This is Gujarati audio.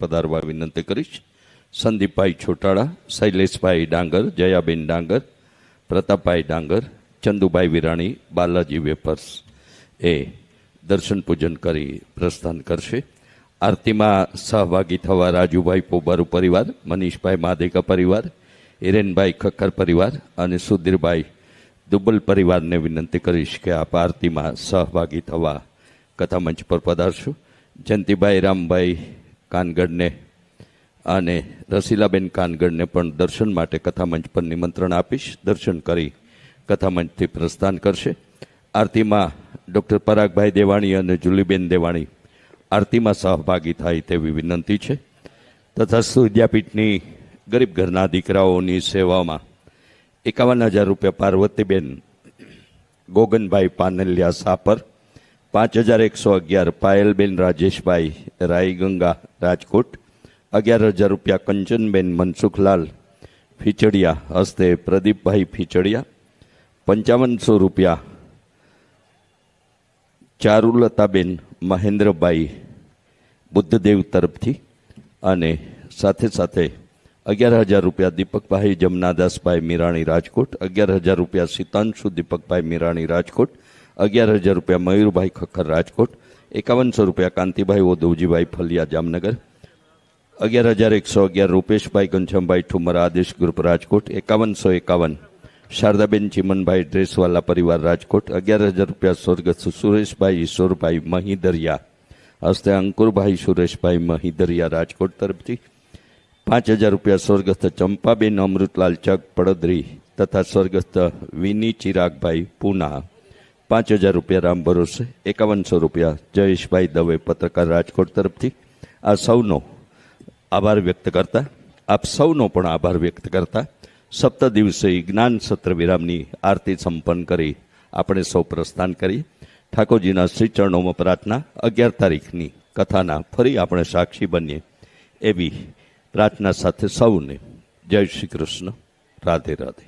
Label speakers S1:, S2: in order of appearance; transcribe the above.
S1: પધારવા વિનંતી કરીશ. સંદીપભાઈ છોટાળા, શૈલેષભાઈ ડાંગર, જયાબેન ડાંગર, પ્રતાપભાઈ ડાંગર, ચંદુભાઈ વિરાણી, બાલાજી વેપર્સ એ દર્શન પૂજન કરી પ્રસ્થાન કરશે. આરતીમાં સહભાગી થવા રાજુભાઈ પોબારુ પરિવાર, મનીષભાઈ માધેકા પરિવાર, હિરેનભાઈ ખક્કર પરિવાર અને સુધીરભાઈ દુબલ પરિવારને વિનંતી કરીશ કે આપ આરતીમાં સહભાગી થવા કથામંચ પર પધારશો. જયંતિભાઈ રામભાઈ કાનગડને અને રસીલાબેન કાનગડને પણ દર્શન માટે કથામંચ પર નિમંત્રણ આપીશ. દર્શન કરી કથામંચથી પ્રસ્થાન કરશે. આરતીમાં ડૉક્ટર પરાગભાઈ દેવાણી અને જુલીબેન દેવાણી આરતીમાં સહભાગી થાય તેવી વિનંતી છે. તથા વિદ્યાપીઠની ગરીબ ઘરના દીકરાઓની સેવામાં 51,000 રૂપિયા પાર્વતીબેન ગોગનભાઈ પાનલિયા સાપર, 5,111 પાયલબેન રાજેશભાઈ રાયગંગા રાજકોટ, 11,000 રૂપિયા કંચનબેન મનસુખલાલ ફીચડિયા હસ્તે પ્રદીપભાઈ ફીચડિયા, 5500 રૂપિયા ચારુલતાબેન મહેન્દ્રભાઈ બુદ્ધદેવ તરફથી અને સાથે સાથે 11,000 રૂપિયા દીપકભાઈ જમનાદાસભાઈ મીરાણી રાજકોટ, 11,000 રૂપિયા સીતાંશુ દીપકભાઈ મીરાણી રાજકોટ, 11,000 રૂપિયા મયુરભાઈ ખખર રાજકોટ, 5100 રૂપિયા કાંતિભાઈ ઓદવજીભાઈ ફલિયા જામનગર, 11,111 રૂપેશભાઈ ઘનશ્યામભાઈ ઠુમર આદેશ ગ્રુપ રાજકોટ, 5151 શારદાબેન ચીમનભાઈ ડ્રેસવાલા પરિવાર રાજકોટ, 11,000 રૂપિયા સ્વર્ગસ્થ સુરેશભાઈ ઈશ્વરભાઈ મહીદરિયા હસ્તે અંકુરભાઈ સુરેશભાઈ મહીદરિયા રાજકોટ તરફથી, 5,000 રૂપિયા સ્વર્ગસ્થ ચંપાબેન અમૃતલાલ ચક પડદરી તથા સ્વર્ગસ્થ વિની ચિરાગભાઈ પૂના, 5,000 રૂપિયા રામ ભરોસે, 5100 રૂપિયા જયેશભાઈ દવે પત્રકાર રાજકોટ તરફથી. આ સૌનો આભાર વ્યક્ત કરતા, આપ સૌનો પણ આભાર વ્યક્ત કરતા 7 દિવસીય જ્ઞાન સત્ર વિરામની આરતી સંપન્ન કરી આપણે સૌ પ્રસ્થાન કરી. ઠાકોરજીના શ્રી ચરણોમાં પ્રાર્થના 11 તારીખની કથાના ફરી આપણે સાક્ષી બનીએ એવી પ્રાર્થના સાથે સૌને જય શ્રી કૃષ્ણ. રાધે રાધે.